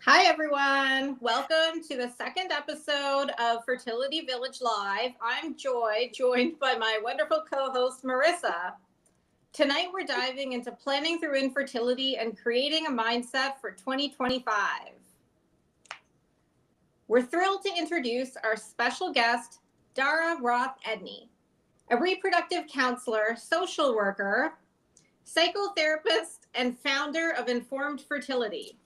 Hi, everyone. Welcome to the second episode of Fertility Village Live. I'm Joy, joined by my wonderful co-host, Marissa. Tonight, we're diving into planning through infertility and creating a mindset for 2025. We're thrilled to introduce our special guest, Dara Roth Edney, a reproductive counselor, social worker, psychotherapist, and founder of Informed Fertility.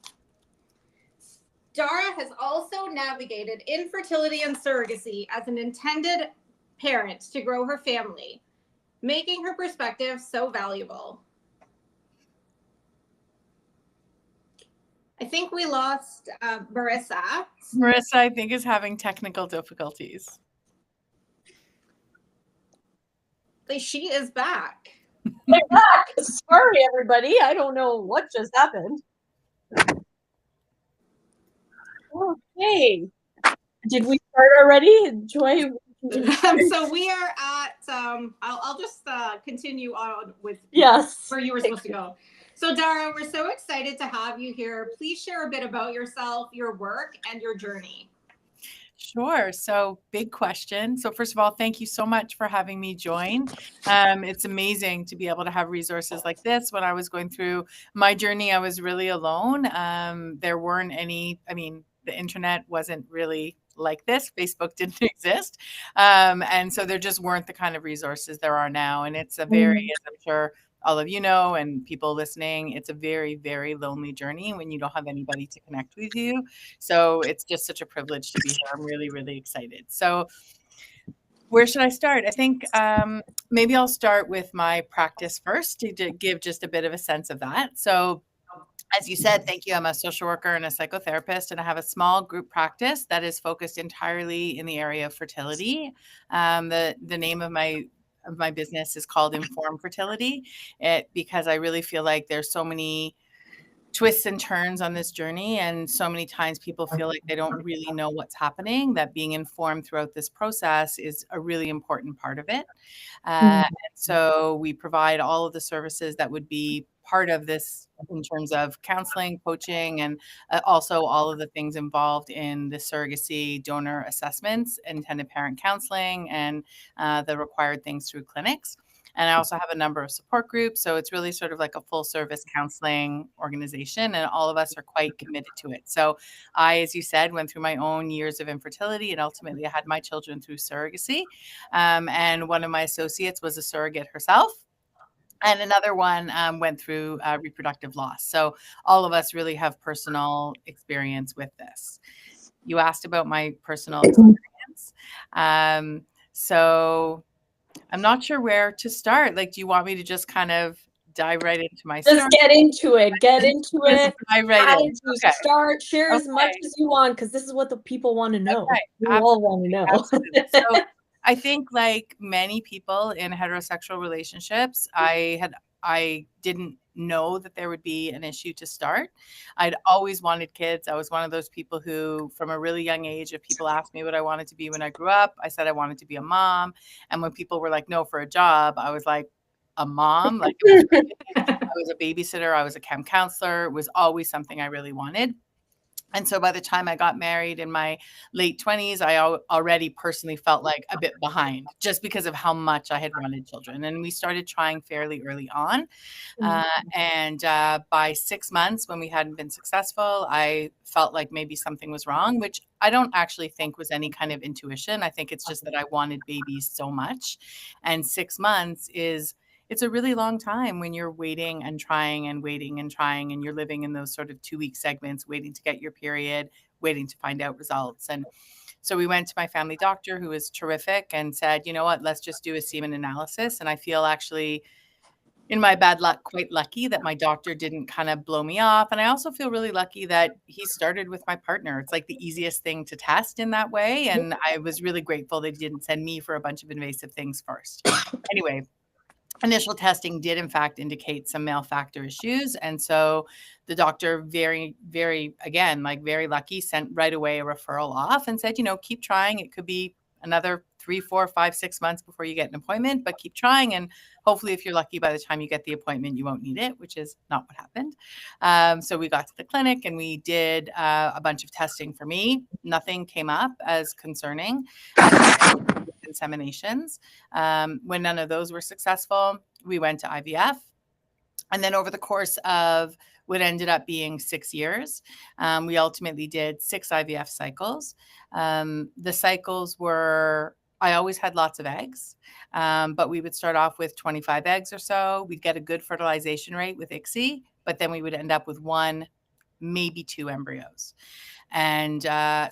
Dara has also navigated infertility and surrogacy as an intended parent to grow her family, making her perspective so valuable. I think we lost Marissa. Marissa, I think, is having technical difficulties. She is back. I'm back. Sorry, everybody. I don't know what just happened. Okay. Did we start already? Joy? So we are at, I'll just continue on with where you were supposed to go. So Dara, we're so excited to have you here. Please share a bit about yourself, your work, and your journey. Sure. So big question. So first of all, thank you so much for having me join. It's amazing to be able to have resources like this. When I was going through my journey, I was really alone. There weren't any, the internet wasn't really like this. Facebook didn't exist. And so there just weren't the kind of resources there are now. And it's a very, as I'm sure all of you know, and people listening, it's a very, very lonely journey when you don't have anybody to connect with you. So it's just such a privilege to be here. I'm really, really excited. So where should I start? I think maybe I'll start with my practice first to give just a bit of a sense of that. So as you said, thank you. I'm a social worker and a psychotherapist, and I have a small group practice that is focused entirely in the area of fertility. The name of my business is called Informed Fertility, because I really feel like there's so many twists and turns on this journey, and so many times people feel like they don't really know what's happening, that being informed throughout this process is a really important part of it. And so we provide all of the services that would be part of this in terms of counseling, coaching, and also all of the things involved in the surrogacy donor assessments, intended parent counseling, and the required things through clinics. And I also have a number of support groups. So it's really sort of like a full service counseling organization, and all of us are quite committed to it. So I, as you said, went through my own years of infertility, and ultimately I had my children through surrogacy. And one of my associates was a surrogate herself. And another one went through reproductive loss. So all of us really have personal experience with this. You asked about my personal experience. So I'm not sure where to start. Like, do you want me to just kind of dive right into my story? Just get into it. Dive right in. Okay. Start, share as much as you want, because this is what the people want to know. Okay. We all want to know. So I think, like many people in heterosexual relationships, I didn't know that there would be an issue to start. I'd always wanted kids. I was one of those people who, from a really young age, if people asked me what I wanted to be when I grew up, I said I wanted to be a mom. And when people were like, no, for a job, I was like, a mom? Like, I was a babysitter. I was a camp counselor. It was always something I really wanted. And so by the time I got married in my late 20s, I already personally felt like a bit behind, just because of how much I had wanted children. And we started trying fairly early on. And by 6 months, when we hadn't been successful, I felt like maybe something was wrong, which I don't actually think was any kind of intuition. I think it's just that I wanted babies so much. And 6 months it's a really long time when you're waiting and trying and waiting and trying, and you're living in those sort of 2-week segments, waiting to get your period, waiting to find out results. And so we went to my family doctor, who was terrific, and said, you know what, let's just do a semen analysis. And I feel actually, in my bad luck, quite lucky that my doctor didn't kind of blow me off. And I also feel really lucky that he started with my partner. It's like the easiest thing to test in that way. And I was really grateful that he didn't send me for a bunch of invasive things first. Anyway, initial testing did in fact indicate some male factor issues. And so the doctor, very, very, again, like very lucky, sent right away a referral off and said, keep trying. It could be another 3, 4, 5, 6 months before you get an appointment, but keep trying. And hopefully, if you're lucky, by the time you get the appointment, you won't need it, which is not what happened. So we got to the clinic and we did a bunch of testing for me. Nothing came up as concerning. Inseminations. When none of those were successful, we went to IVF. And then over the course of what ended up being 6 years, we ultimately did 6 IVF cycles. The cycles were, I always had lots of eggs, but we would start off with 25 eggs or so. We'd get a good fertilization rate with ICSI, but then we would end up with 1, maybe 2 embryos. And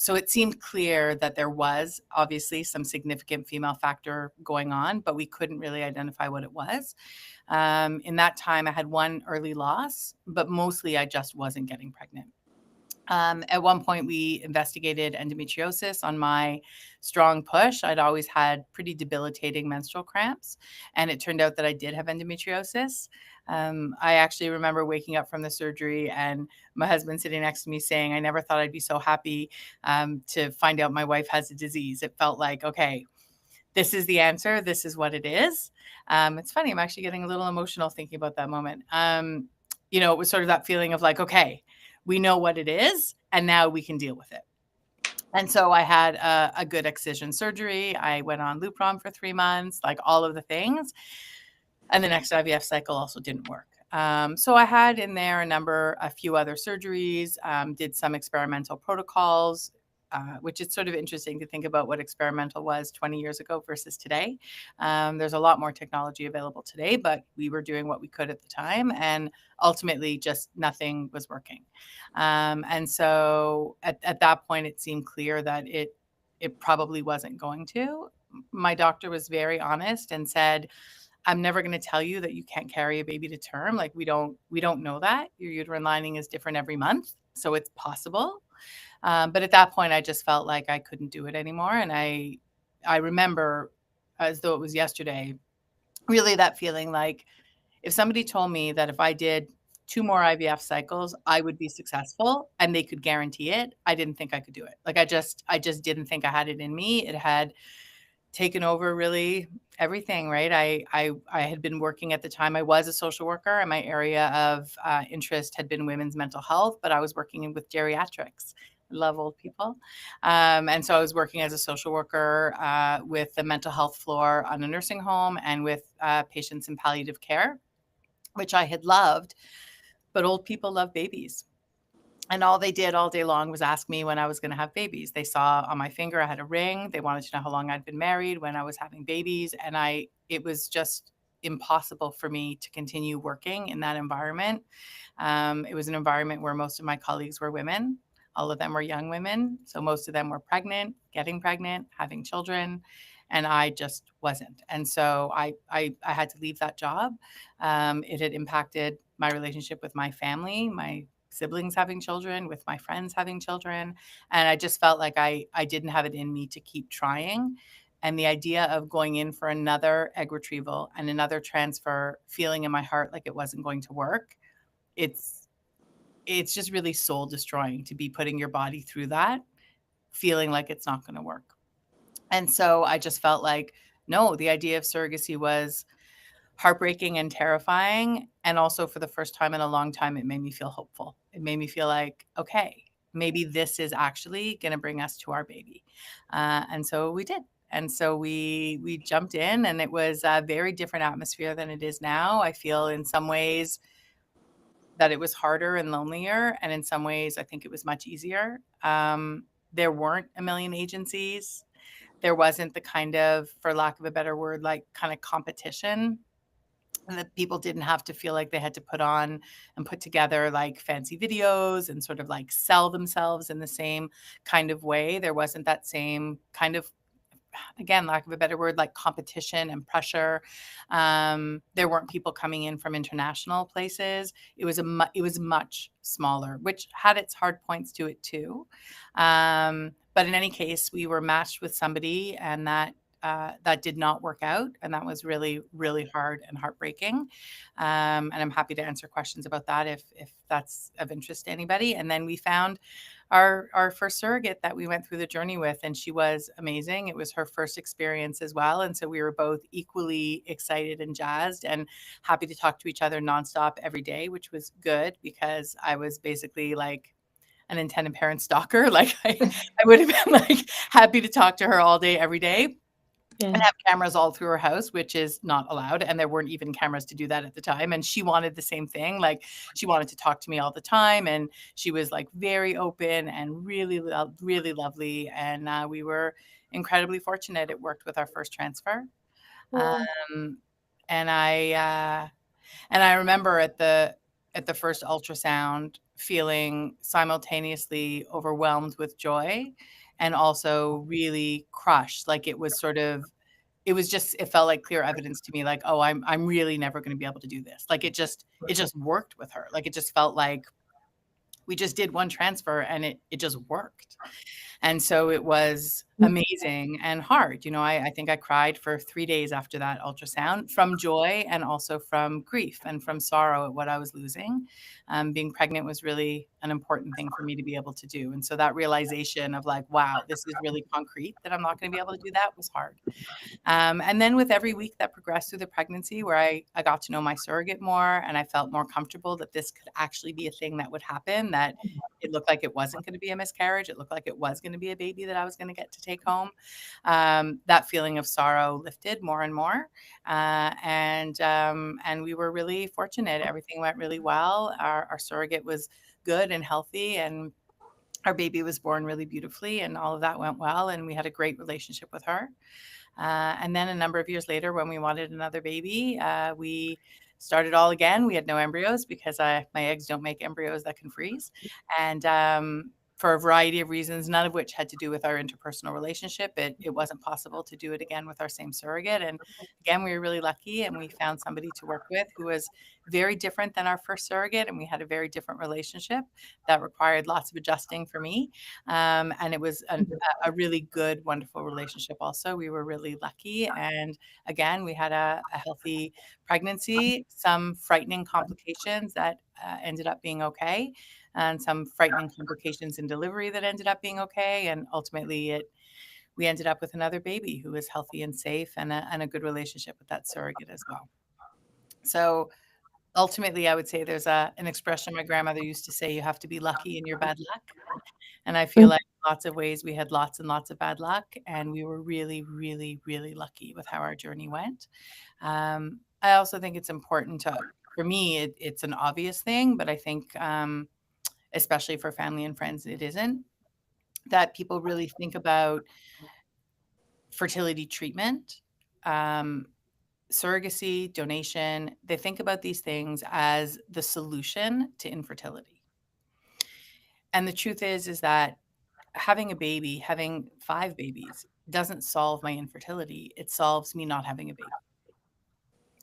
so it seemed clear that there was obviously some significant female factor going on, but we couldn't really identify what it was. In that time, I had 1 early loss, but mostly I just wasn't getting pregnant. At one point, we investigated endometriosis on my strong push. I'd always had pretty debilitating menstrual cramps, and it turned out that I did have endometriosis. I actually remember waking up from the surgery and my husband sitting next to me saying, I never thought I'd be so happy to find out my wife has a disease. It felt like, okay, this is the answer. This is what it is. It's funny. I'm actually getting a little emotional thinking about that moment. It was sort of that feeling of like, okay, we know what it is, and now we can deal with it. And so I had a good excision surgery. I went on Lupron for 3 months, like all of the things. And the next IVF cycle also didn't work. So I had in there a few other surgeries, did some experimental protocols, which is sort of interesting to think about what experimental was 20 years ago versus today. There's a lot more technology available today, but we were doing what we could at the time. And ultimately, just nothing was working. And so at that point, it seemed clear that it probably wasn't going to. My doctor was very honest and said, I'm never going to tell you that you can't carry a baby to term. Like we don't know that. Your uterine lining is different every month. So it's possible. But at that point, I just felt like I couldn't do it anymore. And I remember, as though it was yesterday, really that feeling like if somebody told me that if I did 2 more IVF cycles, I would be successful and they could guarantee it, I didn't think I could do it. Like I just didn't think I had it in me. It had taken over really everything, right? I had been working at the time. I was a social worker and my area of interest had been women's mental health, but I was working with geriatrics. I love old people. And so I was working as a social worker with the mental health floor on a nursing home and with patients in palliative care, which I had loved, but old people love babies. And all they did all day long was ask me when I was going to have babies. They saw on my finger I had a ring. They wanted to know how long I'd been married, when I was having babies. And it was just impossible for me to continue working in that environment. It was an environment where most of my colleagues were women. All of them were young women. So most of them were pregnant, getting pregnant, having children. And I just wasn't. And so I had to leave that job. It had impacted my relationship with my family, my siblings having children, with my friends having children. And I just felt like I didn't have it in me to keep trying. And the idea of going in for another egg retrieval and another transfer, feeling in my heart like it wasn't going to work, it's just really soul destroying to be putting your body through that, feeling like it's not going to work. And so I just felt like, no, the idea of surrogacy was heartbreaking and terrifying. And also for the first time in a long time, it made me feel hopeful. It made me feel like, okay, maybe this is actually going to bring us to our baby. And so we did. And so we jumped in, and it was a very different atmosphere than it is now. I feel in some ways that it was harder and lonelier. And in some ways, I think it was much easier. There weren't a million agencies. There wasn't the kind of, for lack of a better word, like kind of competition. And that people didn't have to feel like they had to put on and put together like fancy videos and sort of like sell themselves in the same kind of way. There wasn't that same kind of, again, lack of a better word, like competition and pressure. There weren't people coming in from international places. It was much smaller, which had its hard points to it too. But in any case, we were matched with somebody, and that did not work out. And that was really, really hard and heartbreaking. And I'm happy to answer questions about that if that's of interest to anybody. And then we found our first surrogate that we went through the journey with, and she was amazing. It was her first experience as well. And so we were both equally excited and jazzed and happy to talk to each other nonstop every day, which was good because I was basically like an intended parent stalker. Like I would have been like happy to talk to her all day, every day. And have cameras all through her house, which is not allowed. And there weren't even cameras to do that at the time. And she wanted the same thing. Like she wanted to talk to me all the time. And she was like very open and really, really lovely. And we were incredibly fortunate. It worked with our first transfer. And I remember at the first ultrasound feeling simultaneously overwhelmed with joy and also really crushed. Like it was sort of, it felt like clear evidence to me, like, oh, I'm really never going to be able to do this. Like it just worked with her. Like it just felt like we just did one transfer and it just worked. And so it was amazing and hard. You know, I think I cried for 3 days after that ultrasound from joy and also from grief and from sorrow at what I was losing. Being pregnant was really an important thing for me to be able to do. And so that realization of like, wow, this is really concrete that I'm not going to be able to do that was hard. And then with every week that progressed through the pregnancy, where I got to know my surrogate more and I felt more comfortable that this could actually be a thing that would happen, that it looked like it wasn't going to be a miscarriage. It looked like it was going to be a baby that I was going to get to take home. That feeling of sorrow lifted more and more. And we were really fortunate. Everything went really well. Our surrogate was good and healthy, and our baby was born really beautifully, and all of that went well. And we had a great relationship with her. And then a number of years later, when we wanted another baby, we started all again. We had no embryos because my eggs don't make embryos that can freeze. And for a variety of reasons, none of which had to do with our interpersonal relationship, it wasn't possible to do it again with our same surrogate. And again, we were really lucky, and we found somebody to work with who was very different than our first surrogate, and we had a very different relationship that required lots of adjusting for me. And it was a really good, wonderful relationship also. We were really lucky. And again, we had a healthy pregnancy, some frightening complications that ended up being okay, and some frightening complications in delivery that ended up being okay. And ultimately, we ended up with another baby who was healthy and safe, and a good relationship with that surrogate as well. So ultimately, I would say there's an expression my grandmother used to say: you have to be lucky in your bad luck. And I feel like in lots of ways we had lots and lots of bad luck, and we were really, really, really lucky with how our journey went. I also think it's important for me, it's an obvious thing, but I think especially for family and friends, it isn't, that people really think about fertility treatment, surrogacy, donation. They think about these things as the solution to infertility. And the truth is that having a baby, having 5 babies, doesn't solve my infertility. It solves me not having a baby.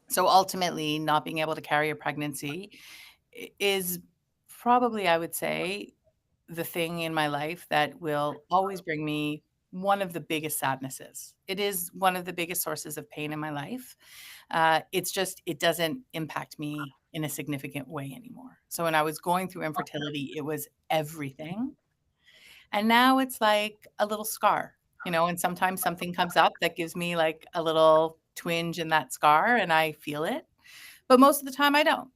So ultimately, not being able to carry a pregnancy is probably, I would say, the thing in my life that will always bring me one of the biggest sadnesses. It is one of the biggest sources of pain in my life. It's just, it doesn't impact me in a significant way anymore. So when I was going through infertility, it was everything. And now it's like a little scar, and sometimes something comes up that gives me like a little twinge in that scar and I feel it. But most of the time I don't,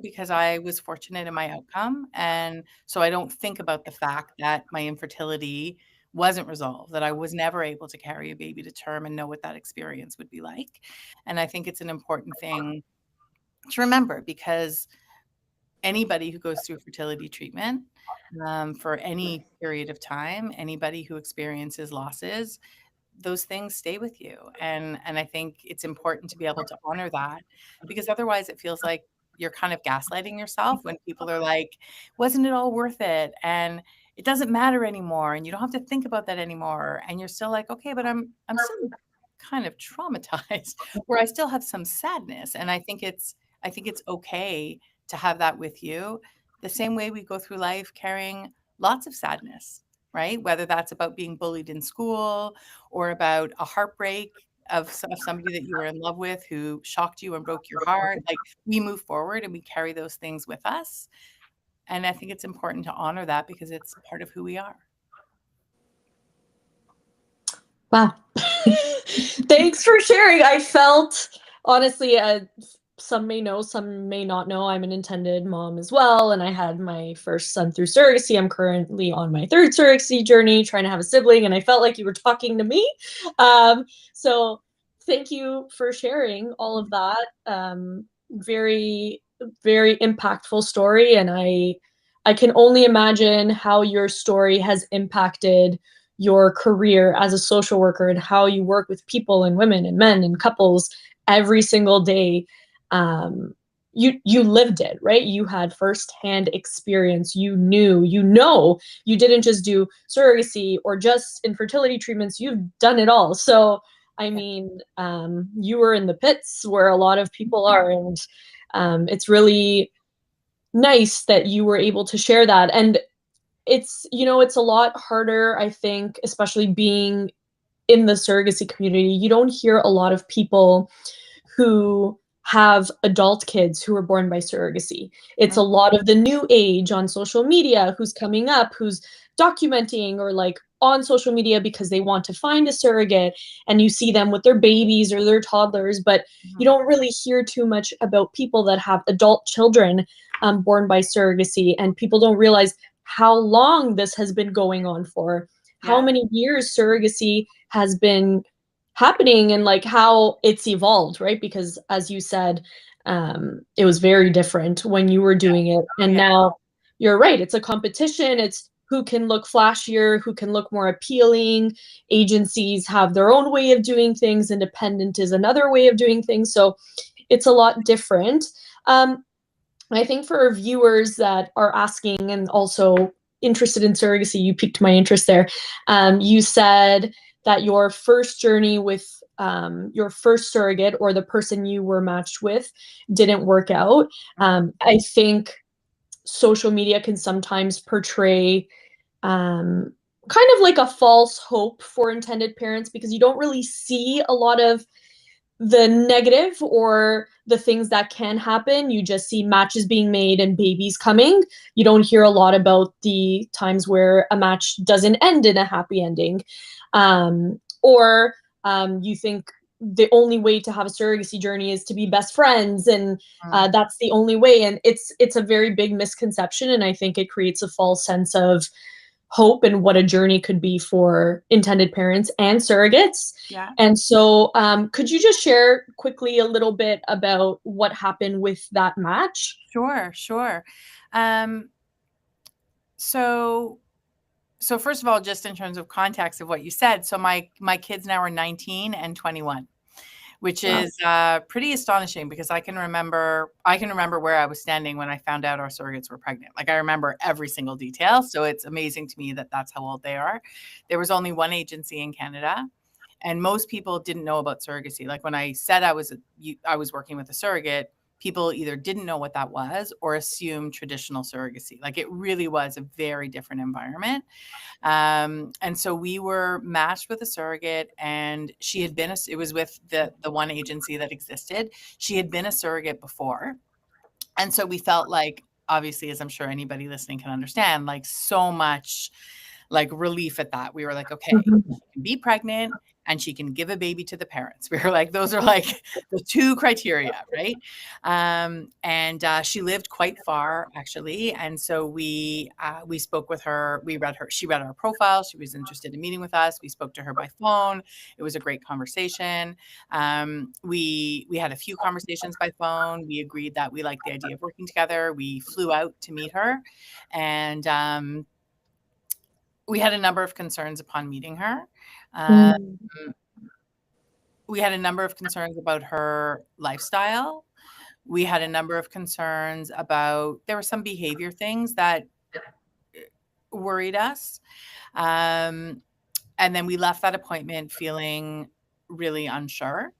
because I was fortunate in my outcome. And so I don't think about the fact that my infertility wasn't resolved, that I was never able to carry a baby to term and know what that experience would be like. And I think it's an important thing to remember, because anybody who goes through fertility treatment for any period of time, anybody who experiences losses, those things stay with you. And I think it's important to be able to honor that, because otherwise it feels like you're kind of gaslighting yourself when people are like, wasn't it all worth it? And it doesn't matter anymore. And you don't have to think about that anymore. And you're still like, okay, but I'm still kind of traumatized, where I still have some sadness. And I think it's okay to have that with you, the same way we go through life carrying lots of sadness, right? Whether that's about being bullied in school or about a heartbreak of somebody that you were in love with who shocked you and broke your heart. Like, we move forward and we carry those things with us. And I think it's important to honor that because it's part of who we are. Wow. Thanks for sharing. I felt, honestly, some may know, some may not know, I'm an intended mom as well. And I had my first son through surrogacy. I'm currently on my third surrogacy journey, trying to have a sibling. And I felt like you were talking to me. So thank you for sharing all of that. Very, very impactful story. And I can only imagine how your story has impacted your career as a social worker and how you work with people and women and men and couples every single day. You lived it, right? You had firsthand experience. You knew, you didn't just do surrogacy or just infertility treatments. You've done it all. So, I mean, you were in the pits where a lot of people are, and it's really nice that you were able to share that. And it's a lot harder, I think, especially being in the surrogacy community. You don't hear a lot of people who have adult kids who were born by surrogacy. It's a lot of the new age on social media who's coming up, who's documenting or like on social media because they want to find a surrogate, and you see them with their babies or their toddlers, but you don't really hear too much about people that have adult children born by surrogacy, and people don't realize how long this has been going on for, how many years surrogacy has been happening, and like how it's evolved, right? Because as you said, it was very different when you were doing it, and now you're right, it's a competition. It's who can look flashier, who can look more appealing. Agencies have their own way of doing things, independent is another way of doing things, so it's a lot different. I think for our viewers that are asking and also interested in surrogacy, you piqued my interest there. You said that your first journey with your first surrogate or the person you were matched with didn't work out. I think social media can sometimes portray kind of like a false hope for intended parents, because you don't really see a lot of the negative or the things that can happen. You just see matches being made and babies coming. You don't hear a lot about the times where a match doesn't end in a happy ending. Or you think the only way to have a surrogacy journey is to be best friends, and that's the only way. And it's a very big misconception, and I think it creates a false sense of hope and what a journey could be for intended parents and surrogates. And so could you just share quickly a little bit about what happened with that match? Sure. So first of all, just in terms of context of what you said, so my kids now are 19 and 21. Which is pretty astonishing, because I can remember where I was standing when I found out our surrogates were pregnant. Like, I remember every single detail. So it's amazing to me that that's how old they are. There was only one agency in Canada, and most people didn't know about surrogacy. Like, when I said I was working with a surrogate, people either didn't know what that was or assumed traditional surrogacy. Like, it really was a very different environment. And so we were matched with a surrogate, and she had been, it was with the one agency that existed. She had been a surrogate before. And so we felt like, obviously, as I'm sure anybody listening can understand, like, so much like relief at that. We were like, okay, she can be pregnant and she can give a baby to the parents. We were like, those are like the two criteria, right? And she lived quite far, actually. And so we spoke with her. She read our profile. She was interested in meeting with us. We spoke to her by phone. It was a great conversation. We had a few conversations by phone. We agreed that we liked the idea of working together. We flew out to meet her, and we had a number of concerns upon meeting her. We had a number of concerns about her lifestyle. We had a number of concerns about, there were some behavior things that worried us. And then we left that appointment feeling really unsure.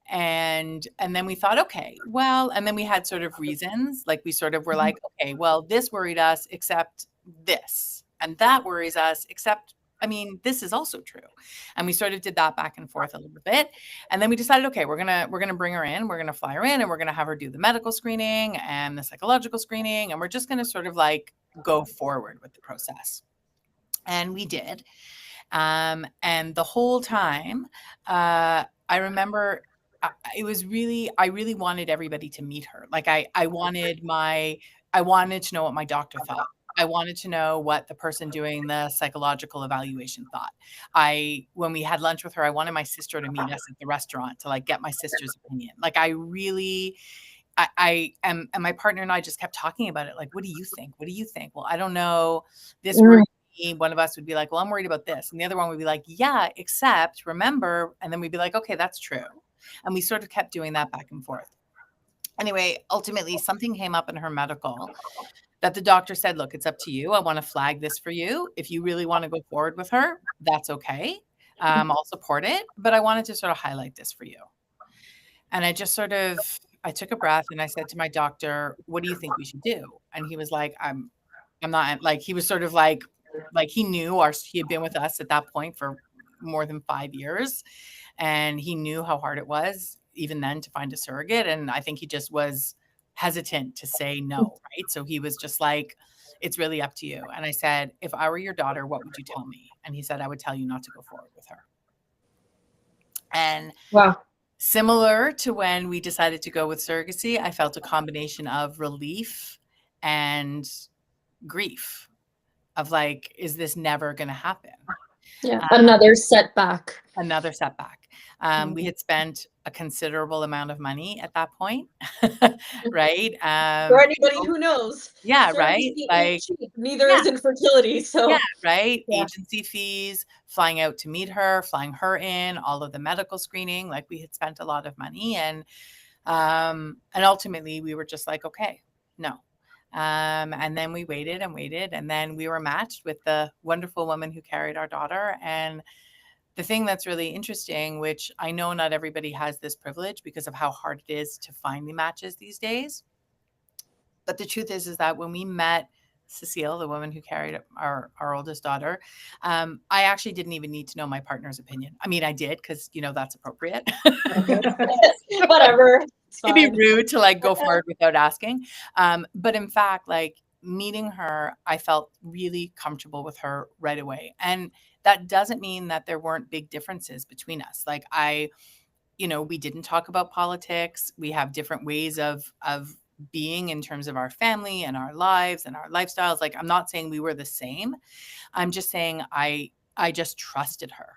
And then we thought, okay, well, and then we had sort of reasons, like we sort of were like, okay, well, this worried us, except this. And that worries us, except I mean, this is also true. And we sort of did that back and forth a little bit. And then we decided, okay, we're going to bring her in, we're going to fly her in, and we're going to have her do the medical screening and the psychological screening. And we're just going to sort of like go forward with the process. And we did. And the whole time, I remember it was really, I really wanted everybody to meet her. Like I wanted to know what my doctor thought. I wanted to know what the person doing the psychological evaluation thought. When we had lunch with her, I wanted my sister to meet us at the restaurant to like get my sister's opinion. Like I am, and my partner and I just kept talking about it. Like, what do you think? What do you think? Well, I don't know. This worries me. One of us would be like, well, I'm worried about this. And the other one would be like, yeah, except remember. And then we'd be like, okay, that's true. And we sort of kept doing that back and forth. Anyway, ultimately something came up in her medical that the doctor said, look, it's up to you. I want to flag this for you. If you really want to go forward with her, that's okay. I'll support it. But I wanted to sort of highlight this for you. And I just sort of, I took a breath and I said to my doctor, what do you think we should do? And he was like, I'm not, like, he was sort of like he knew he had been with us at that point for more than 5 years. And he knew how hard it was even then to find a surrogate. And I think he just was hesitant to say no, right? So he was just like, it's really up to you. And I said, if I were your daughter, what would you tell me? And he said, I would tell you not to go forward with her. And wow. Similar to when we decided to go with surrogacy, I felt a combination of relief and grief of like, is this never going to happen? Yeah, another setback. Another setback. We had spent a considerable amount of money at that point, right? For anybody who knows. Yeah, right? Like, neither is infertility. So yeah, right? Yeah. Agency fees, flying out to meet her, flying her in, all of the medical screening. Like we had spent a lot of money, and ultimately we were just like, okay, no. And then we waited and waited, and then we were matched with the wonderful woman who carried our daughter. And the thing that's really interesting, which I know not everybody has this privilege because of how hard it is to find the matches these days. But the truth is that when we met Cecile, the woman who carried our oldest daughter, I actually didn't even need to know my partner's opinion. I mean, I did because, that's appropriate. Whatever. It'd be rude to like go forward without asking. But in fact, like meeting her, I felt really comfortable with her right away. And that doesn't mean that there weren't big differences between us. Like we didn't talk about politics. We have different ways of being in terms of our family and our lives and our lifestyles. Like, I'm not saying we were the same. I'm just saying I just trusted her.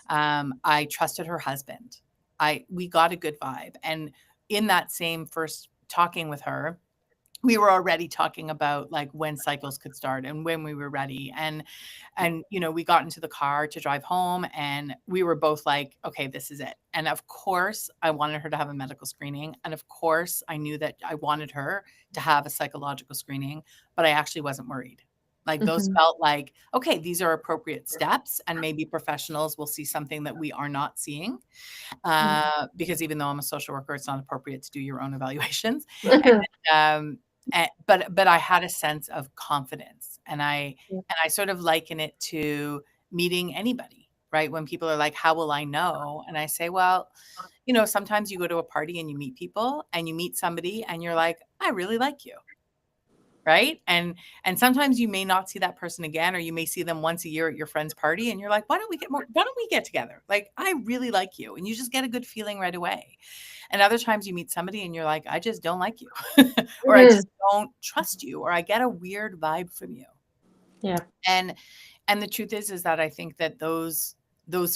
I trusted her husband. We got a good vibe. And in that same first talking with her, we were already talking about like when cycles could start and when we were ready. And we got into the car to drive home and we were both like, okay, this is it. And of course I wanted her to have a medical screening. And of course I knew that I wanted her to have a psychological screening, but I actually wasn't worried. Like those felt like, okay, these are appropriate steps and maybe professionals will see something that we are not seeing. Because even though I'm a social worker, it's not appropriate to do your own evaluations. But I had a sense of confidence, and I sort of liken it to meeting anybody, right? When people are like, how will I know? And I say, well, sometimes you go to a party and you meet people and you meet somebody and you're like, I really like you. Right. And sometimes you may not see that person again, or you may see them once a year at your friend's party. And you're like, why don't we get together? Like, I really like you. And you just get a good feeling right away. And other times you meet somebody and you're like, I just don't like you, or I just don't trust you, or I get a weird vibe from you. Yeah. And the truth is that I think that those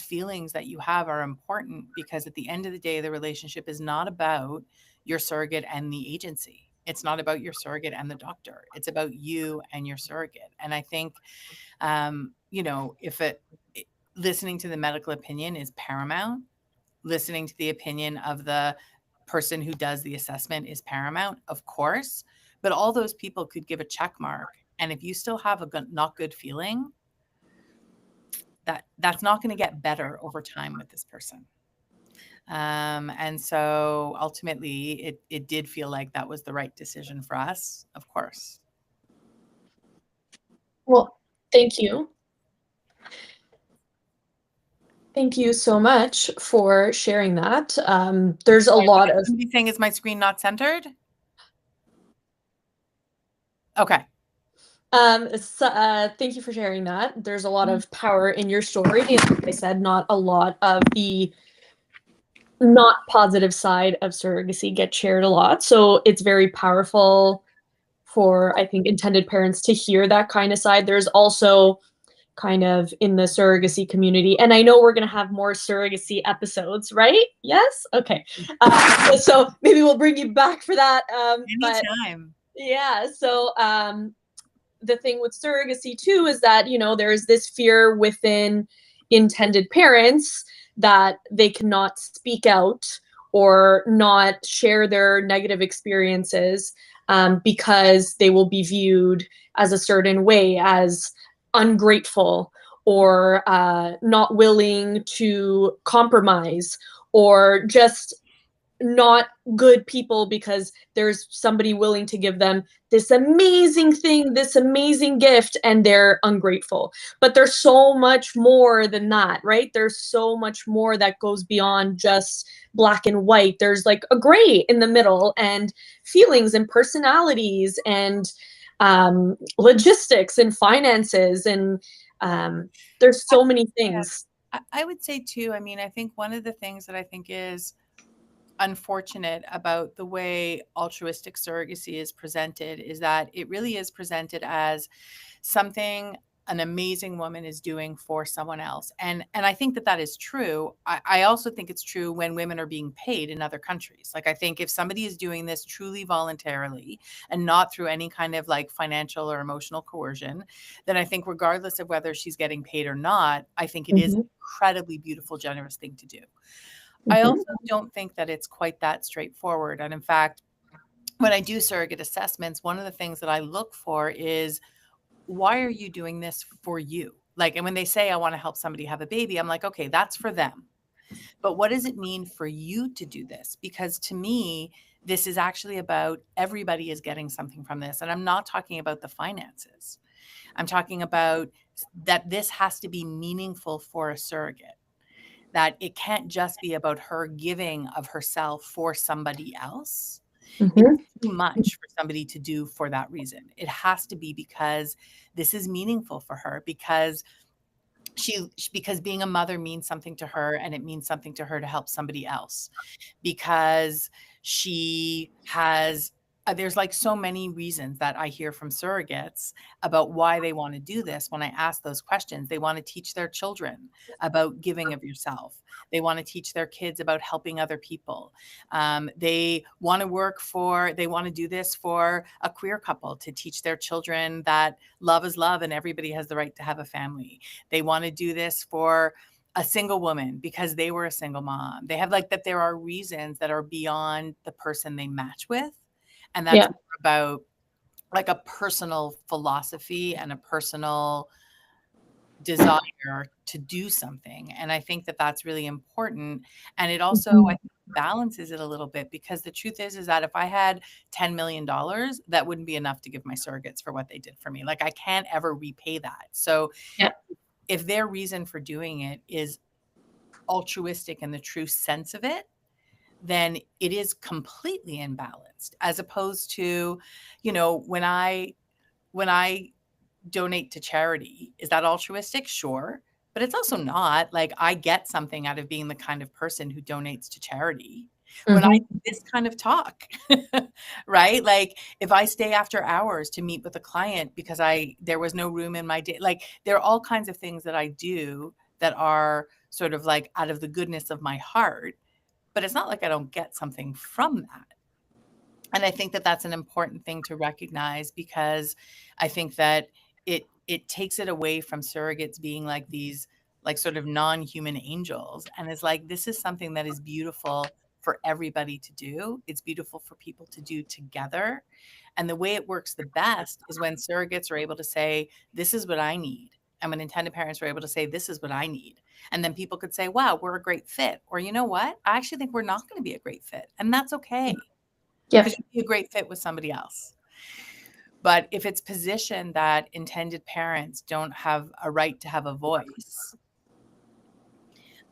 feelings that you have are important, because at the end of the day, the relationship is not about your surrogate and the agency. It's not about your surrogate and the doctor. It's about you and your surrogate. And I think, if listening to the medical opinion is paramount, listening to the opinion of the person who does the assessment is paramount, of course, but all those people could give a check mark. And if you still have a not good feeling, that's not going to get better over time with this person. And so ultimately it did feel like that was the right decision for us, of course. Well, thank you. Thank you so much for sharing that. There's a lot of... Somebody saying, is my screen not centered? Okay. Thank you for sharing that. There's a lot of power in your story. And like I said, not a lot of the not positive side of surrogacy gets shared a lot. So it's very powerful for, I think, intended parents to hear that kind of side. There's also kind of in the surrogacy community, and I know we're going to have more surrogacy episodes, right? Yes? Okay. So maybe we'll bring you back for that. Anytime. Yeah. So the thing with surrogacy too is that, you know, there's this fear within intended parents that they cannot speak out or not share their negative experiences because they will be viewed as a certain way, as ungrateful or not willing to compromise or just not good people because there's somebody willing to give them this amazing thing, this amazing gift, and they're ungrateful. But there's so much more than that, right? There's so much more that goes beyond just black and white. There's like a gray in the middle, and feelings and personalities and logistics and finances, and there's so many things. I would say too, I mean, I think one of the things that I think is unfortunate about the way altruistic surrogacy is presented is that it really is presented as something an amazing woman is doing for someone else. And I think that that is true. I also think it's true when women are being paid in other countries. Like, I think if somebody is doing this truly voluntarily and not through any kind of like financial or emotional coercion, then I think regardless of whether she's getting paid or not, I think it is an incredibly beautiful, generous thing to do. I also don't think that it's quite that straightforward. And in fact, when I do surrogate assessments, one of the things that I look for is, why are you doing this for you? Like, and when they say, I want to help somebody have a baby, I'm like, okay, that's for them. But what does it mean for you to do this? Because to me, this is actually about everybody is getting something from this. And I'm not talking about the finances. I'm talking about that this has to be meaningful for a surrogate. That it can't just be about her giving of herself for somebody else. It's too much for somebody to do for that reason. It has to be because this is meaningful for her, because being a mother means something to her, and it means something to her to help somebody else, because she has there's like so many reasons that I hear from surrogates about why they want to do this. When I ask those questions, they want to teach their children about giving of yourself. They want to teach their kids about helping other people. They want to do this for a queer couple, to teach their children that love is love and everybody has the right to have a family. They want to do this for a single woman because they were a single mom. They have like that there are reasons that are beyond the person they match with. And that's more about like a personal philosophy and a personal desire to do something. And I think that that's really important. And it also, I think, balances it a little bit, because the truth is that if I had $10 million, that wouldn't be enough to give my surrogates for what they did for me. Like, I can't ever repay that. So if their reason for doing it is altruistic in the true sense of it, then it is completely imbalanced, as opposed to, you know, when I donate to charity, is that altruistic? Sure. But it's also not. Like, I get something out of being the kind of person who donates to charity. When I do this kind of talk, right? Like, if I stay after hours to meet with a client because there was no room in my day, like, there are all kinds of things that I do that are sort of like out of the goodness of my heart. But it's not like I don't get something from that. And I think that that's an important thing to recognize, because I think that it takes it away from surrogates being like these like sort of non-human angels. And it's like, this is something that is beautiful for everybody to do. It's beautiful for people to do together. And the way it works the best is when surrogates are able to say, this is what I need. And when intended parents are able to say, this is what I need. And then people could say, wow, we're a great fit. Or, you know what? I actually think we're not going to be a great fit. And that's okay. Because you'd be a great fit with somebody else. But if it's positioned that intended parents don't have a right to have a voice,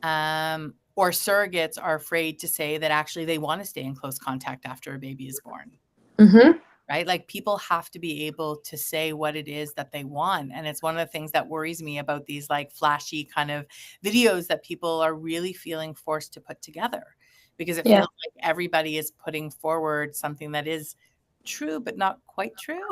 Or surrogates are afraid to say that actually they want to stay in close contact after a baby is born. Mm-hmm. Right? Like people have to be able to say what it is that they want. And it's one of the things that worries me about these like flashy kind of videos that people are really feeling forced to put together, because it Yeah. feels like everybody is putting forward something that is true, but not quite true,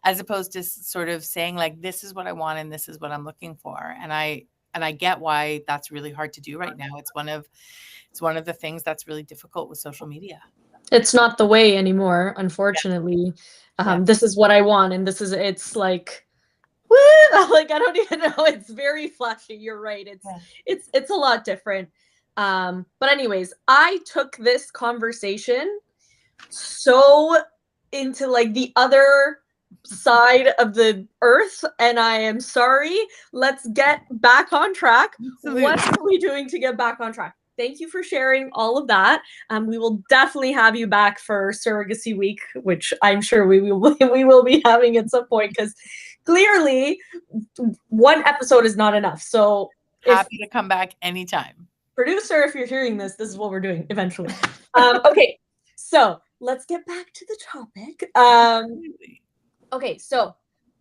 as opposed to sort of saying like, this is what I want and this is what I'm looking for. And I get why that's really hard to do right now. It's one of the things that's really difficult with social media. It's not the way anymore, unfortunately. This is what I want, and it's like, woo, like I don't even know. It's very flashy. You're right. It's a lot different. But anyways, I took this conversation so into like the other side of the earth, and I am sorry. Let's get back on track. Absolutely. What are we doing to get back on track? Thank you for sharing all of that. We will definitely have you back for Surrogacy Week, which I'm sure we will be having at some point, because clearly one episode is not enough. So happy to come back anytime. Producer, if you're hearing this is what we're doing eventually. Okay, so let's get back to the topic. Okay, so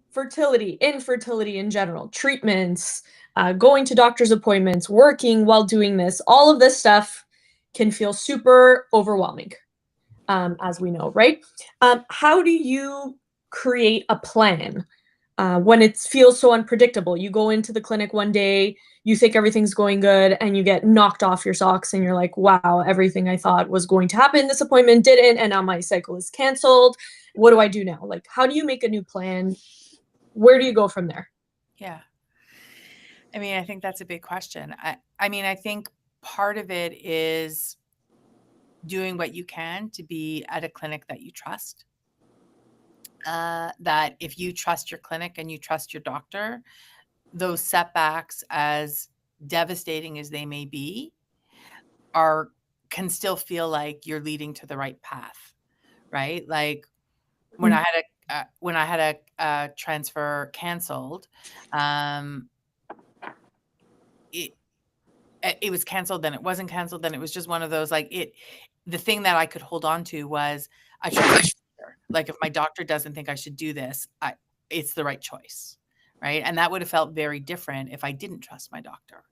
fertility, infertility in general, treatments, going to doctor's appointments, working while doing this, all of this stuff can feel super overwhelming, as we know, right? How do you create a plan when it feels so unpredictable? You go into the clinic one day, you think everything's going good, and you get knocked off your socks, and you're like, wow, everything I thought was going to happen, this appointment didn't, and now my cycle is canceled. What do I do now? Like, how do you make a new plan? Where do you go from there? Yeah. I mean, I think that's a big question. I mean, I think part of it is doing what you can to be at a clinic that you trust. That if you trust your clinic and you trust your doctor, those setbacks, as devastating as they may be, can still feel like you're leading to the right path, right? Like when I had a transfer canceled, it was canceled, then it wasn't canceled, then it was just one of those, like, the thing that I could hold on to was I trust my doctor. Like if my doctor doesn't think I should do this, it's the right choice, right? And that would have felt very different if I didn't trust my doctor.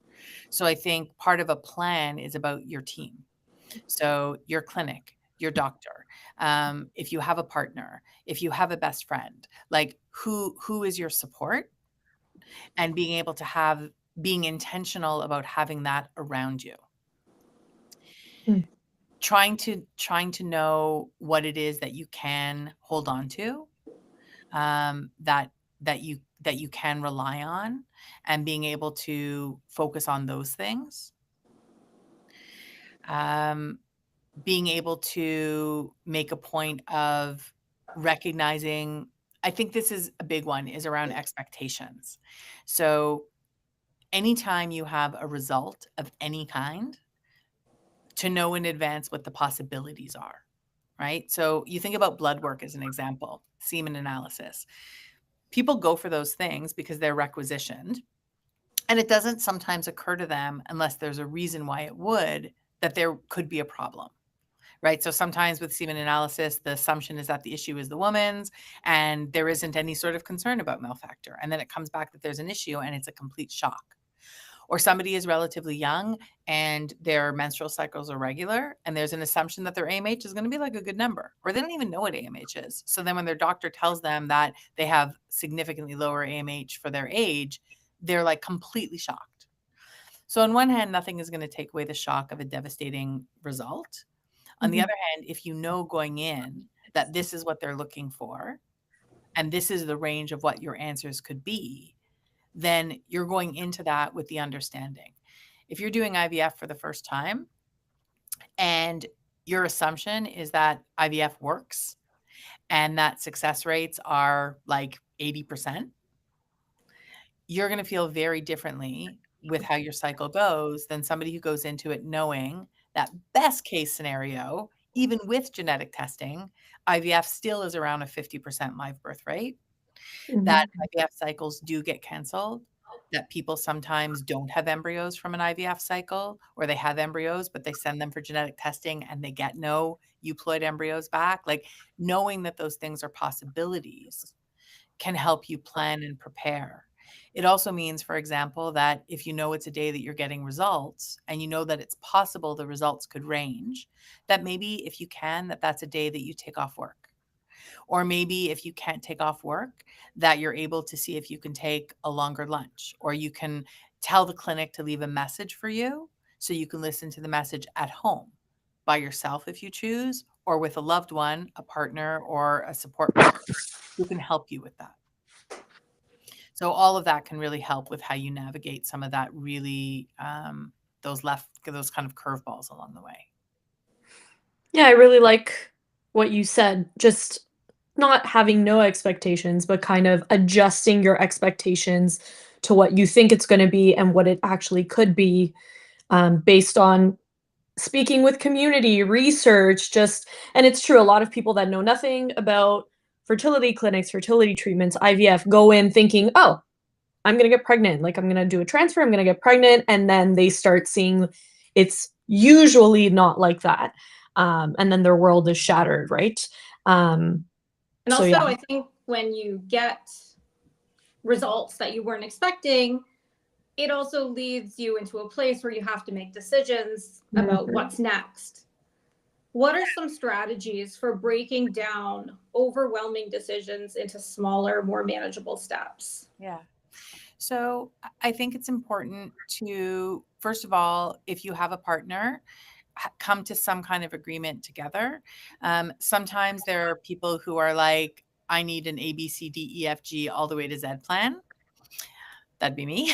So I think part of a plan is about your team. So your clinic, your doctor, if you have a partner, if you have a best friend, like who is your support, and being able to being intentional about having that around you. Trying to know what it is that you can hold on to, that you can rely on, and being able to focus on those things. Being able to make a point of recognizing, I think this is a big one, is around expectations. So anytime you have a result of any kind, to know in advance what the possibilities are, right? So you think about blood work as an example, semen analysis. People go for those things because they're requisitioned, and it doesn't sometimes occur to them, unless there's a reason why it would, that there could be a problem. Right. So sometimes with semen analysis, the assumption is that the issue is the woman's and there isn't any sort of concern about male factor. And then it comes back that there's an issue and it's a complete shock. Or somebody is relatively young and their menstrual cycles are regular, and there's an assumption that their AMH is going to be like a good number, or they don't even know what AMH is. So then when their doctor tells them that they have significantly lower AMH for their age, they're like completely shocked. So on one hand, nothing is going to take away the shock of a devastating result. On the other hand, if you know going in that this is what they're looking for, and this is the range of what your answers could be, then you're going into that with the understanding. If you're doing IVF for the first time and your assumption is that IVF works and that success rates are like 80%, you're going to feel very differently with how your cycle goes than somebody who goes into it knowing that best case scenario, even with genetic testing, IVF still is around a 50% live birth rate, that IVF cycles do get canceled, that people sometimes don't have embryos from an IVF cycle, or they have embryos, but they send them for genetic testing and they get no euploid embryos back. Like, knowing that those things are possibilities can help you plan and prepare. It also means, for example, that if you know it's a day that you're getting results and you know that it's possible the results could range, that maybe if you can, that's a day that you take off work. Or maybe if you can't take off work, that you're able to see if you can take a longer lunch, or you can tell the clinic to leave a message for you so you can listen to the message at home by yourself if you choose, or with a loved one, a partner, or a support person who can help you with that. So all of that can really help with how you navigate some of that really, those kind of curveballs along the way. Yeah, I really like what you said. Just not having no expectations, but kind of adjusting your expectations to what you think it's going to be and what it actually could be, based on speaking with community, research, and it's true, a lot of people that know nothing about fertility clinics, fertility treatments, IVF, go in thinking, oh, I'm going to get pregnant. Like, I'm going to do a transfer, I'm going to get pregnant. And then they start seeing it's usually not like that. And then their world is shattered, right? And So, also, yeah. I think when you get results that you weren't expecting, it also leads you into a place where you have to make decisions about what's next. What are some strategies for breaking down overwhelming decisions into smaller, more manageable steps? Yeah. So I think it's important to, first of all, if you have a partner, come to some kind of agreement together. Sometimes there are people who are like, I need an A, B, C, D, E, F, G, all the way to Z plan. That'd be me.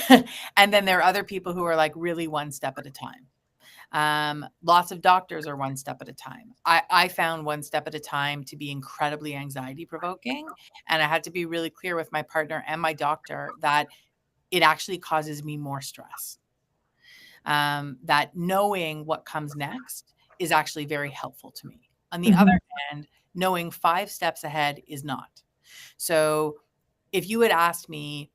And then there are other people who are like really one step at a time. Lots of doctors are one step at a time. I found one step at a time to be incredibly anxiety provoking. And I had to be really clear with my partner and my doctor that it actually causes me more stress. That knowing what comes next is actually very helpful to me. On the other hand, knowing 5 steps ahead is not. So if you had asked me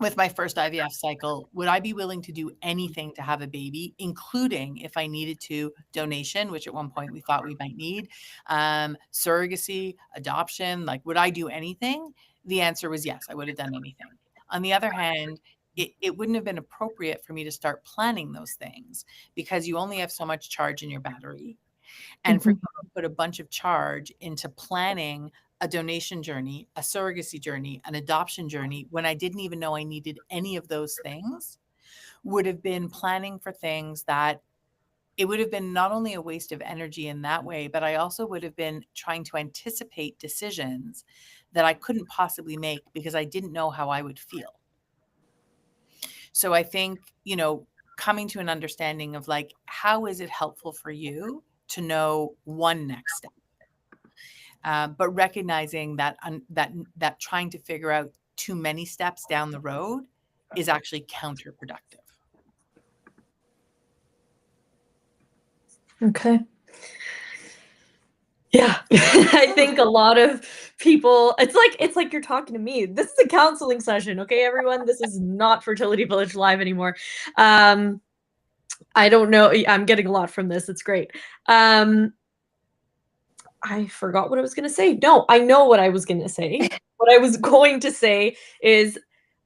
with my first IVF cycle, would I be willing to do anything to have a baby, including, if I needed to, donation, which at one point we thought we might need, surrogacy, adoption, like, would I do anything? The answer was yes, I would have done anything. On the other hand, it wouldn't have been appropriate for me to start planning those things because you only have so much charge in your battery. And for you to put a bunch of charge into planning a donation journey, a surrogacy journey, an adoption journey, when I didn't even know I needed any of those things, would have been planning for things that it would have been not only a waste of energy in that way, but I also would have been trying to anticipate decisions that I couldn't possibly make because I didn't know how I would feel. So I think, coming to an understanding of like, how is it helpful for you to know one next step? But recognizing that that trying to figure out too many steps down the road is actually counterproductive. Okay. Yeah. I think a lot of people, it's like you're talking to me. This is a counseling session, okay, everyone? This is not Fertility Village Live anymore. I don't know. I'm getting a lot from this. It's great. I forgot what I was going to say. No, I know what I was going to say. What I was going to say is,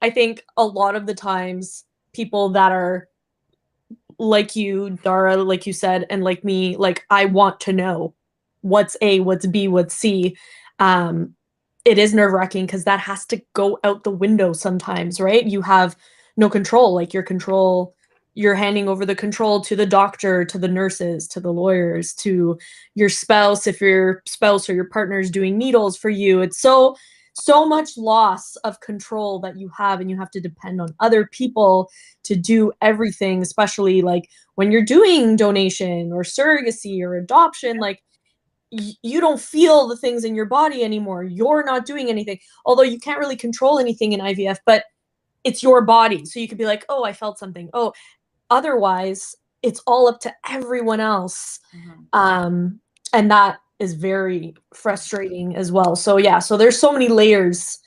I think a lot of the times people that are like you, Dara, like you said, and like me, like, I want to know what's A, what's B, what's C. It is nerve-wracking because that has to go out the window sometimes, right? You have no control. Like, you're handing over the control to the doctor, to the nurses, to the lawyers, to your spouse, if your spouse or your partner is doing needles for you. It's so much loss of control that you have, and you have to depend on other people to do everything, especially like when you're doing donation or surrogacy or adoption. Like, you don't feel the things in your body anymore. You're not doing anything. Although you can't really control anything in IVF, but it's your body. So you could be like, oh, I felt something. Oh, otherwise it's all up to everyone else. And that is very frustrating as well. So yeah, so there's so many layers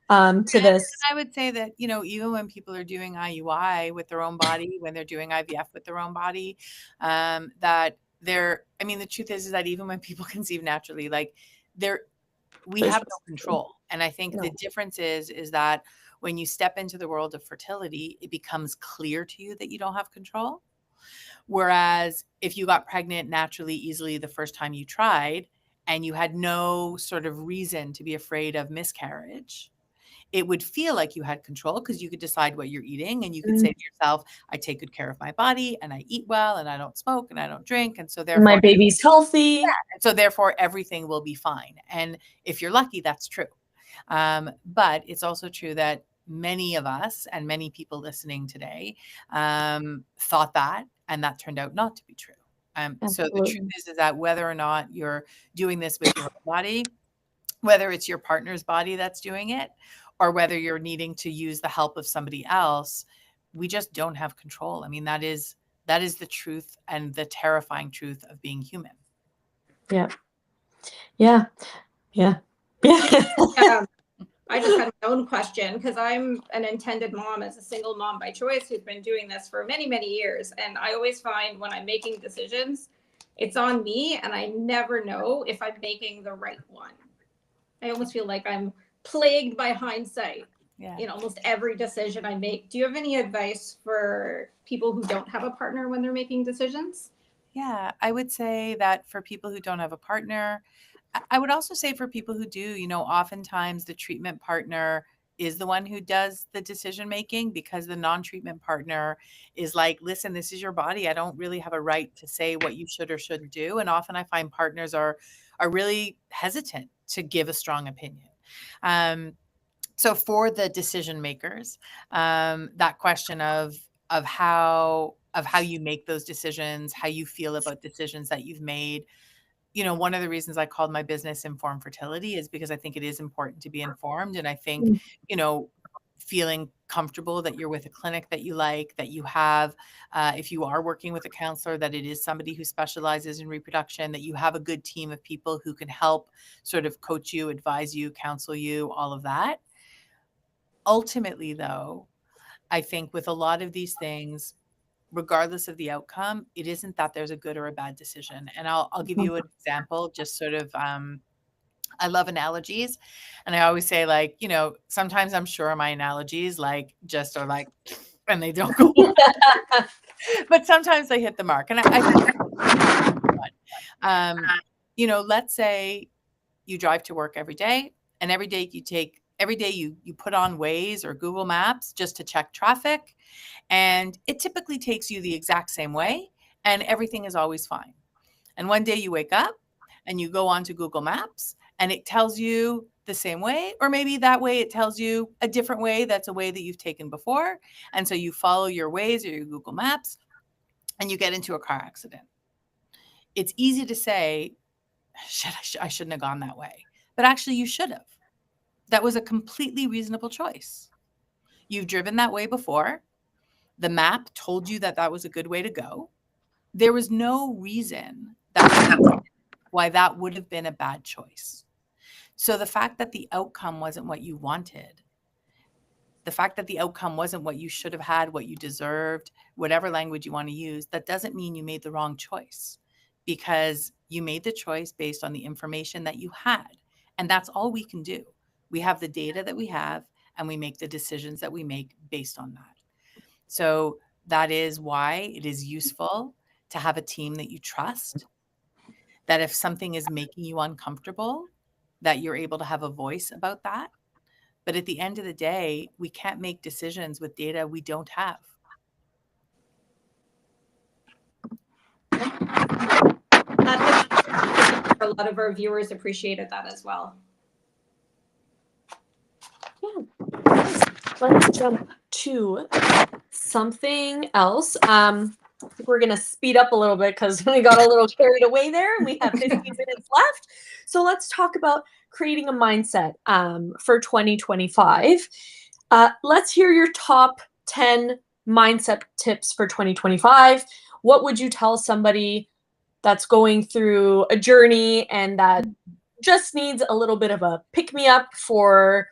to this. I would say that, you know, even when people are doing IUI with their own body, when they're doing IVF with their own body, that I mean, the truth is that even when people conceive naturally, like we have no control. And I think the difference is that when you step into the world of fertility, it becomes clear to you that you don't have control. Whereas if you got pregnant naturally, easily the first time you tried, and you had no sort of reason to be afraid of miscarriage, it would feel like you had control because you could decide what you're eating, and you could say to yourself, I take good care of my body and I eat well and I don't smoke and I don't drink. And so therefore my baby's healthy. Yeah, and so therefore everything will be fine. And if you're lucky, that's true. But it's also true that many of us and many people listening today thought that, and that turned out not to be true. So the truth is that whether or not you're doing this with your body, whether it's your partner's body that's doing it, or whether you're needing to use the help of somebody else, we just don't have control. I mean, that is the truth and the terrifying truth of being human. Yeah. Yeah. Yeah. Yeah. I just had my own question because I'm an intended mom as a single mom by choice who's been doing this for many, many years. And I always find when I'm making decisions, it's on me, and I never know if I'm making the right one. I almost feel like I'm plagued by hindsight in almost every decision I make. Do you have any advice for people who don't have a partner when they're making decisions? Yeah, I would say that for people who don't have a partner, I would also say for people who do, you know, oftentimes the treatment partner is the one who does the decision making, because the non-treatment partner is like, listen, this is your body. I don't really have a right to say what you should or shouldn't do. And often I find partners are really hesitant to give a strong opinion. So for the decision makers, that question of how you make those decisions, how you feel about decisions that you've made. You know, one of the reasons I called my business Informed Fertility is because I think it is important to be informed. And I think, you know, feeling comfortable that you're with a clinic that you like, that you have, if you are working with a counselor, that it is somebody who specializes in reproduction, that you have a good team of people who can help sort of coach you, advise you, counsel you, all of that. Ultimately, though, I think with a lot of these things, regardless of the outcome, it isn't that there's a good or a bad decision. And I'll give you an example, just sort of, I love analogies. And I always say, like, you know, sometimes I'm sure my analogies like just are like, and they don't go but sometimes they hit the mark. And you know, let's say you drive to work every day, and every day you put on Waze or Google Maps just to check traffic. And it typically takes you the exact same way, and everything is always fine. And one day you wake up and you go onto Google Maps and it tells you the same way, or maybe that way it tells you a different way. That's a way that you've taken before. And so you follow your Waze or your Google Maps and you get into a car accident. It's easy to say, I shouldn't have gone that way. But actually you should have. That was a completely reasonable choice. You've driven that way before. The map told you that that was a good way to go. There was no reason why that would have been a bad choice. So the fact that the outcome wasn't what you wanted, the fact that the outcome wasn't what you should have had, what you deserved, whatever language you want to use, that doesn't mean you made the wrong choice, because you made the choice based on the information that you had. And that's all we can do. We have the data that we have, and we make the decisions that we make based on that. So that is why it is useful to have a team that you trust, that if something is making you uncomfortable, that you're able to have a voice about that. But at the end of the day, we can't make decisions with data we don't have. A lot of our viewers appreciated that as well. Yeah. Let's jump to something else. We're going to speed up a little bit because we got a little carried away there. We have 15 minutes left. So let's talk about creating a mindset for 2025. Let's hear your top 10 mindset tips for 2025. What would you tell somebody that's going through a journey and that just needs a little bit of a pick-me-up for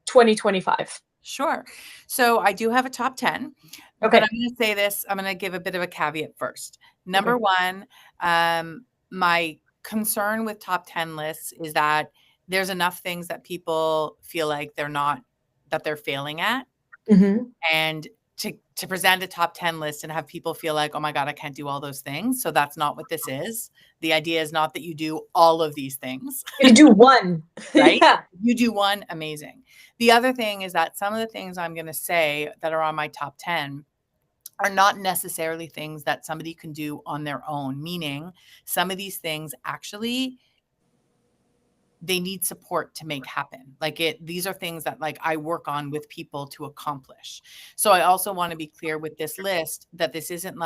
2025. Sure. So I do have a top 10, Okay. but I'm going to say this, I'm going to give a bit of a caveat first. Number one, my concern with top 10 lists is that there's enough things that people feel like that they're failing at. Mm-hmm. And to present a top 10 list and have people feel like, oh my God, I can't do all those things. So that's not what this is. The idea is not that you do all of these things. You do one. Right? Yeah. You do one, amazing. The other thing is that some of the things I'm going to say that are on my top 10 are not necessarily things that somebody can do on their own, meaning some of these things actually they need support to make happen. These are things that I work on with people to accomplish. So I also want to be clear with this list that this isn't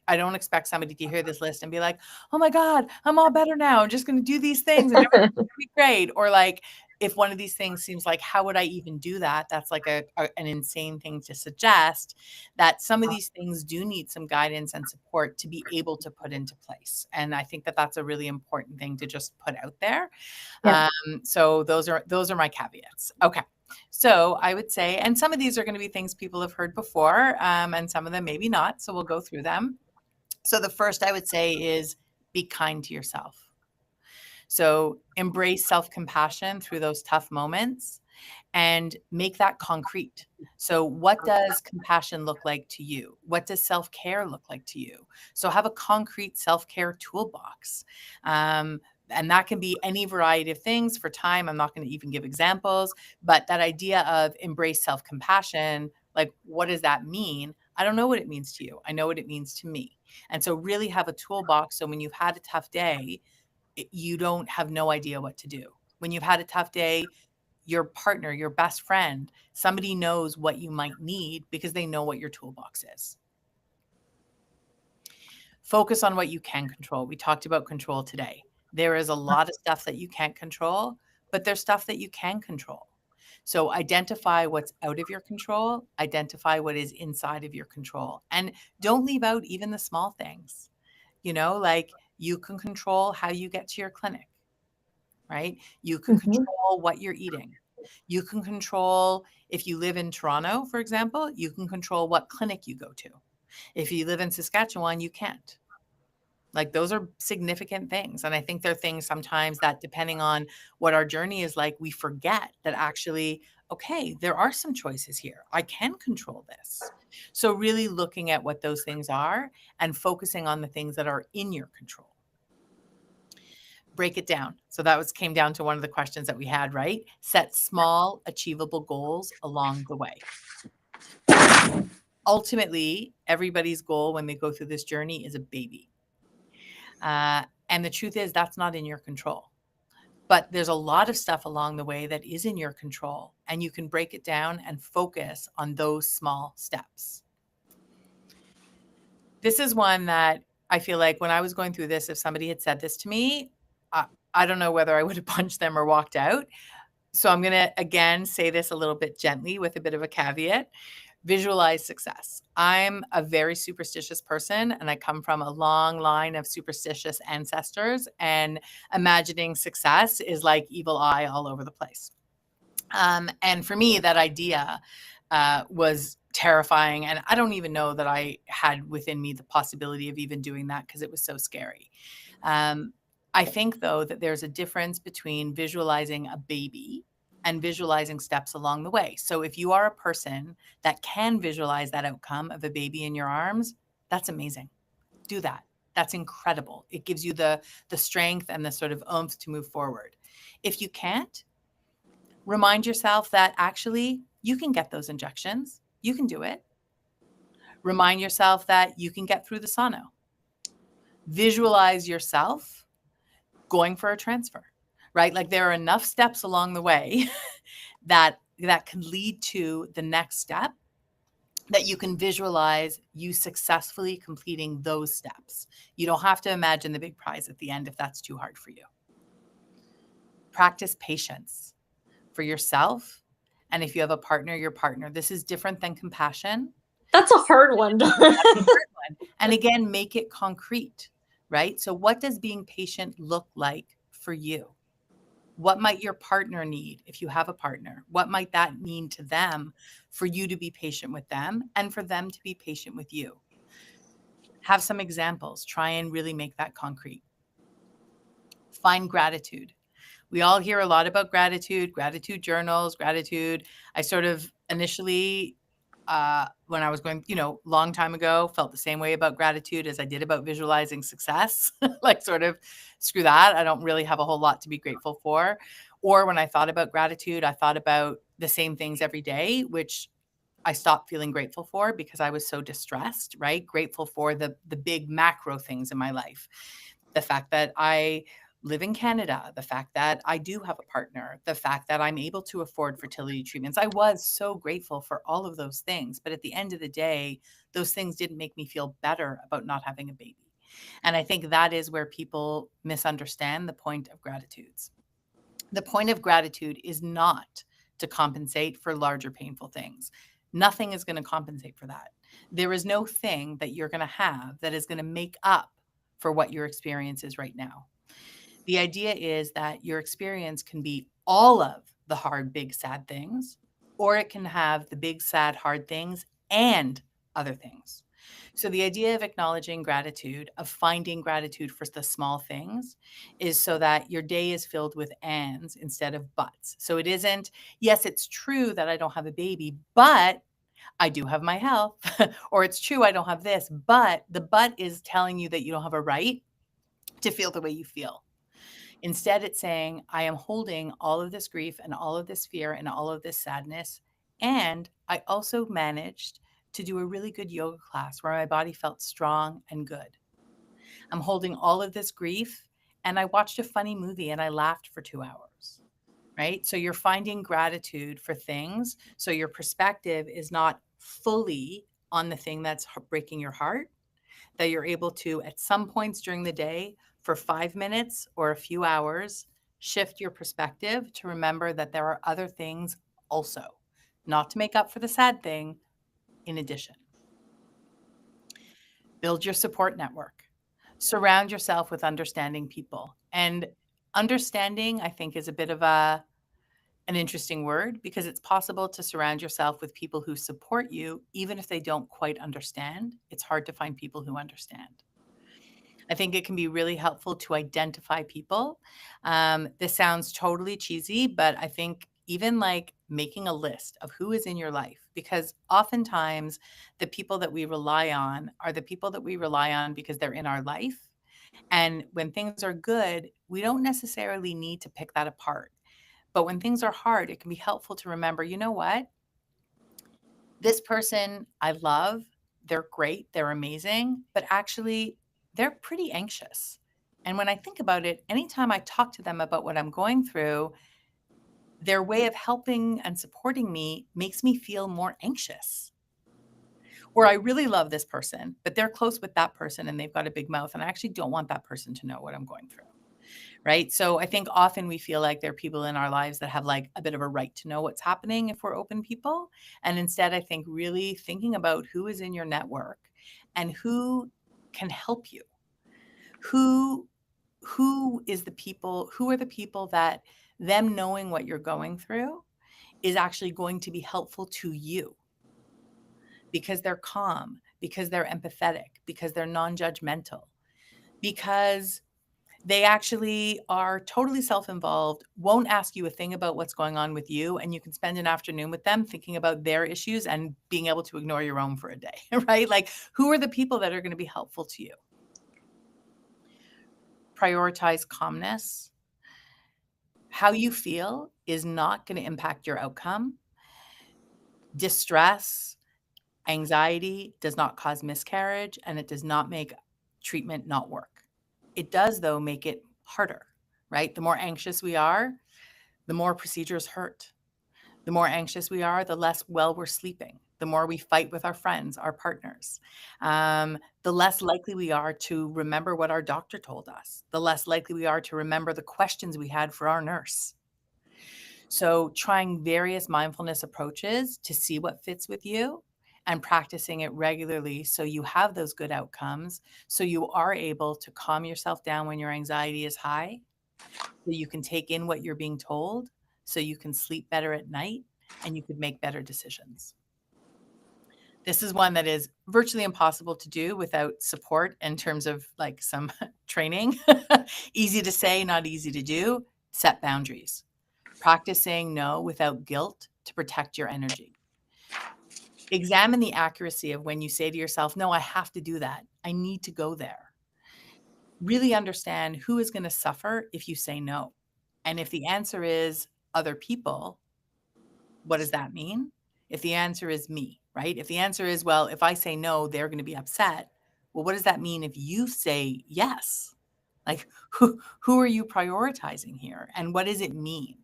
I don't expect somebody to hear this list and be like, oh my God, I'm all better now. I'm just going to do these things and everything's going to be great. Or if one of these things seems like, how would I even do that? That's an insane thing to suggest. That some of these things do need some guidance and support to be able to put into place. And I think that that's a really important thing to just put out there. Yeah. So those are my caveats. Okay. So I would say, and some of these are going to be things people have heard before, and some of them maybe not. So we'll go through them. So the first I would say is be kind to yourself. So embrace self-compassion through those tough moments and make that concrete. So what does compassion look like to you? What does self-care look like to you? So have a concrete self-care toolbox. And that can be any variety of things. For time, I'm not going to even give examples, but that idea of embrace self-compassion, what does that mean? I don't know what it means to you. I know what it means to me. And so really have a toolbox. So when you've had a tough day, you don't have no idea what to do. When you've had a tough day, your partner, your best friend, somebody knows what you might need because they know what your toolbox is. Focus on what you can control. We talked about control today. There is a lot of stuff that you can't control, but there's stuff that you can control. So identify what's out of your control, identify what is inside of your control, and don't leave out even the small things. You can control how you get to your clinic, right? You can control what you're eating. You can control, if you live in Toronto, for example, you can control what clinic you go to. If you live in Saskatchewan, you can't. Those are significant things. And I think they're things sometimes that, depending on what our journey is like, we forget that actually, okay, there are some choices here. I can control this. So really looking at what those things are and focusing on the things that are in your control. Break it down. So that came down to one of the questions that we had, right? Set small, achievable goals along the way. Ultimately, everybody's goal when they go through this journey is a baby. And the truth is that's not in your control. But there's a lot of stuff along the way that is in your control, and you can break it down and focus on those small steps. This is one that I feel like when I was going through this, if somebody had said this to me, I don't know whether I would have punched them or walked out. So I'm going to, again, say this a little bit gently with a bit of a caveat. Visualize success. I'm a very superstitious person, and I come from a long line of superstitious ancestors, and imagining success is like evil eye all over the place. And for me, that idea was terrifying. And I don't even know that I had within me the possibility of even doing that because it was so scary. I think, though, that there's a difference between visualizing a baby and visualizing steps along the way. So if you are a person that can visualize that outcome of a baby in your arms, that's amazing. Do that. That's incredible. It gives you the strength and the sort of oomph to move forward. If you can't, remind yourself that actually you can get those injections. You can do it. Remind yourself that you can get through the sono. Visualize yourself going for a transfer, right? There are enough steps along the way that can lead to the next step that you can visualize you successfully completing those steps. You don't have to imagine the big prize at the end if that's too hard for you. Practice patience for yourself. And if you have a partner, your partner. This is different than compassion. That's a hard one. And again, make it concrete, right? So what does being patient look like for you? What might your partner need if you have a partner? What might that mean to them for you to be patient with them and for them to be patient with you? Have some examples. Try and really make that concrete. Find gratitude. We all hear a lot about gratitude journals, gratitude. I sort of initially, when I was going, long time ago, felt the same way about gratitude as I did about visualizing success. Like sort of screw that. I don't really have a whole lot to be grateful for. Or when I thought about gratitude, I thought about the same things every day, which I stopped feeling grateful for because I was so distressed, right? Grateful for the big macro things in my life. The fact that I live in Canada, the fact that I do have a partner, the fact that I'm able to afford fertility treatments. I was so grateful for all of those things. But at the end of the day, those things didn't make me feel better about not having a baby. And I think that is where people misunderstand the point of gratitudes. The point of gratitude is not to compensate for larger painful things. Nothing is going to compensate for that. There is no thing that you're going to have that is going to make up for what your experience is right now. The idea is that your experience can be all of the hard, big, sad things, or it can have the big, sad, hard things and other things. So the idea of acknowledging gratitude, of finding gratitude for the small things, is so that your day is filled with ands instead of buts. So it isn't, yes, it's true that I don't have a baby, but I do have my health. Or it's true I don't have this, but the but is telling you that you don't have a right to feel the way you feel. Instead, it's saying, I am holding all of this grief and all of this fear and all of this sadness. And I also managed to do a really good yoga class where my body felt strong and good. I'm holding all of this grief and I watched a funny movie and I laughed for 2 hours, right? So you're finding gratitude for things. So your perspective is not fully on the thing that's breaking your heart, that you're able to, at some points during the day, for 5 minutes or a few hours, shift your perspective to remember that there are other things also, not to make up for the sad thing, in addition. Build your support network. Surround yourself with understanding people. And understanding, I think, is a bit of an interesting word because it's possible to surround yourself with people who support you, even if they don't quite understand. It's hard to find people who understand. I think it can be really helpful to identify people. This sounds totally cheesy, but I think even like making a list of who is in your life, because oftentimes the people that we rely on are the people that we rely on because they're in our life. And when things are good, we don't necessarily need to pick that apart. But when things are hard, it can be helpful to remember, you know what? This person I love, they're great, they're amazing, but actually they're pretty anxious. And when I think about it, anytime I talk to them about what I'm going through, their way of helping and supporting me makes me feel more anxious. Or I really love this person, but they're close with that person and they've got a big mouth, and I actually don't want that person to know what I'm going through. Right. So I think often we feel like there are people in our lives that have like a bit of a right to know what's happening if we're open people. And instead, I think really thinking about who is in your network and who can help you. Who are the people that them knowing what you're going through is actually going to be helpful to you because they're calm, because they're empathetic, because they're non-judgmental, because they actually are totally self-involved, won't ask you a thing about what's going on with you, and you can spend an afternoon with them thinking about their issues and being able to ignore your own for a day, right? Like, who are the people that are going to be helpful to you? Prioritize calmness. How you feel is not going to impact your outcome. Distress, anxiety does not cause miscarriage, and it does not make treatment not work. It does, though, make it harder, right? The more anxious we are, the more procedures hurt. The more anxious we are, the less well we're sleeping. The more we fight with our friends, our partners. The less likely we are to remember what our doctor told us. The less likely we are to remember the questions we had for our nurse. So trying various mindfulness approaches to see what fits with you and practicing it regularly so you have those good outcomes, so you are able to calm yourself down when your anxiety is high, so you can take in what you're being told, so you can sleep better at night, and you could make better decisions. This is one that is virtually impossible to do without support in terms of like some training. Easy to say, not easy to do. Set boundaries. Practice saying no without guilt to protect your energy. Examine the accuracy of when you say to yourself, no, I have to do that. I need to go there. Really understand who is going to suffer if you say no. And if the answer is other people, what does that mean? If the answer is me, right? If the answer is, well, if I say no, they're going to be upset. Well, what does that mean if you say yes? Like, who are you prioritizing here? And what does it mean?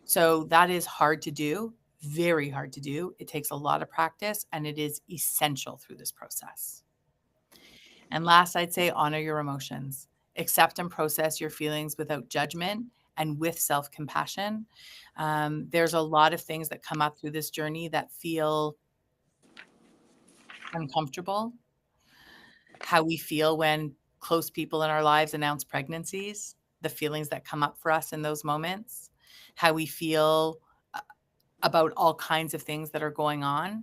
So that is hard to do, very hard to do. It takes a lot of practice, and it is essential through this process. And last, I'd say honor your emotions. Accept and process your feelings without judgment and with self-compassion. There's a lot of things that come up through this journey that feel uncomfortable. How we feel when close people in our lives announce pregnancies, the feelings that come up for us in those moments, how we feel about all kinds of things that are going on.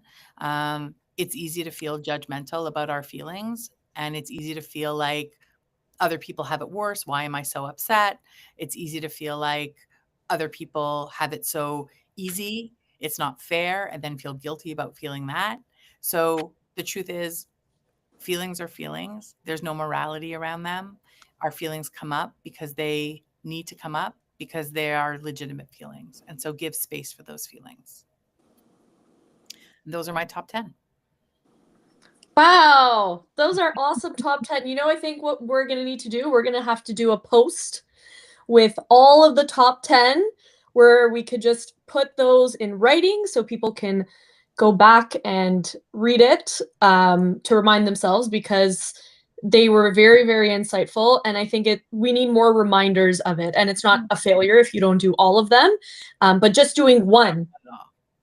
It's easy to feel judgmental about our feelings, and it's easy to feel like other people have it worse. Why am I so upset? It's easy to feel like other people have it so easy. It's not fair, and then feel guilty about feeling that. So the truth is, feelings are feelings. There's no morality around them. Our feelings come up because they need to come up, because they are legitimate feelings. And so give space for those feelings. And those are my top 10. Wow, those are awesome top 10. You know, I think what we're going to need to do, we're going to have to do a post with all of the top 10 where we could just put those in writing so people can go back and read it to remind themselves, because they were very, very insightful. And I think we need more reminders of it. And it's not a failure if you don't do all of them, but just doing one.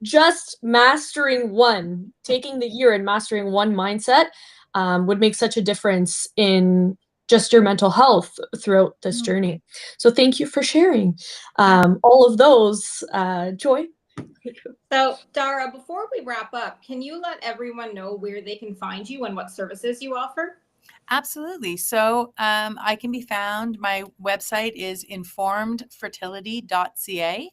Just mastering one, taking the year and mastering one mindset would make such a difference in just your mental health throughout this journey. So thank you for sharing all of those, Joy. So Dara, before we wrap up, can you let everyone know where they can find you and what services you offer? Absolutely. So I can be found. My website is informedfertility.ca.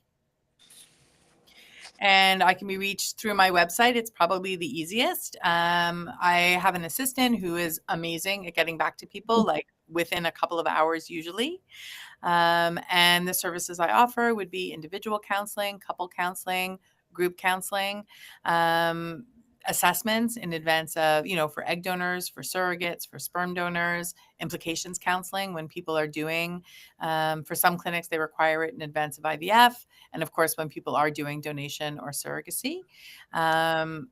And I can be reached through my website. It's probably the easiest. I have an assistant who is amazing at getting back to people, like within a couple of hours usually. And the services I offer would be individual counseling, couple counseling, group counseling, assessments in advance of, for egg donors, for surrogates, for sperm donors, implications counseling when people are doing, for some clinics, they require it in advance of IVF. And of course, when people are doing donation or surrogacy. And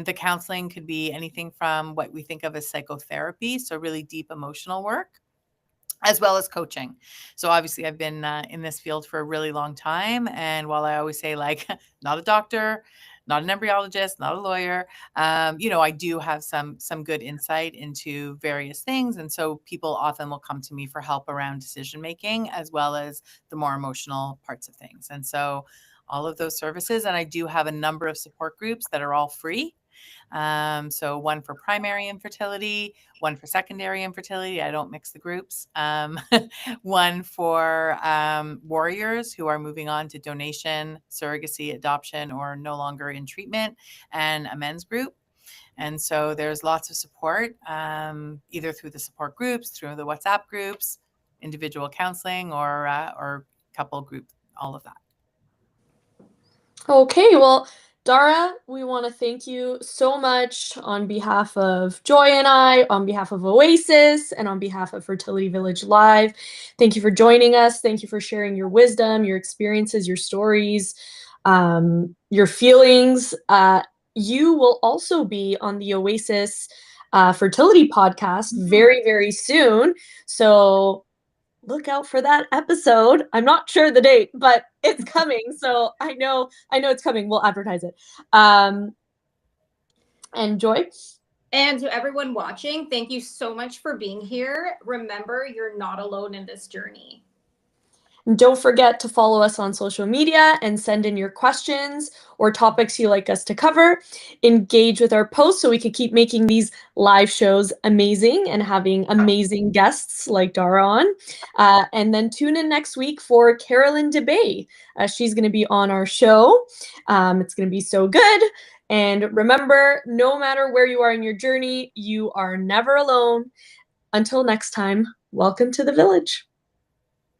the counseling could be anything from what we think of as psychotherapy, so really deep emotional work, as well as coaching. So obviously I've been in this field for a really long time. And while I always say, like, not a doctor, not an embryologist, not a lawyer, I do have some good insight into various things. And so people often will come to me for help around decision-making, as well as the more emotional parts of things. And so all of those services, and I do have a number of support groups that are all free. So one for primary infertility, one for secondary infertility. I don't mix the groups. One for warriors who are moving on to donation, surrogacy, adoption, or no longer in treatment, and a men's group. And so there's lots of support, either through the support groups, through the WhatsApp groups, individual counseling, or couple group, all of that. Okay, well, Dara, we want to thank you so much on behalf of Joy and I, on behalf of Oasis, and on behalf of Fertility Village Live. Thank you for joining us. Thank you for sharing your wisdom, your experiences, your stories, your feelings. You will also be on the Oasis Fertility podcast very, very soon. So look out for that episode. I'm not sure the date, but it's coming. So I know it's coming. We'll advertise it. And Joy? And to everyone watching, thank you so much for being here. Remember, you're not alone in this journey. And don't forget to follow us on social media and send in your questions or topics you'd like us to cover. Engage with our posts so we can keep making these live shows amazing and having amazing guests like Dara on. And then tune in next week for Carolyn DeBay. She's going to be on our show. It's going to be so good. And remember, no matter where you are in your journey, you are never alone. Until next time, welcome to the village.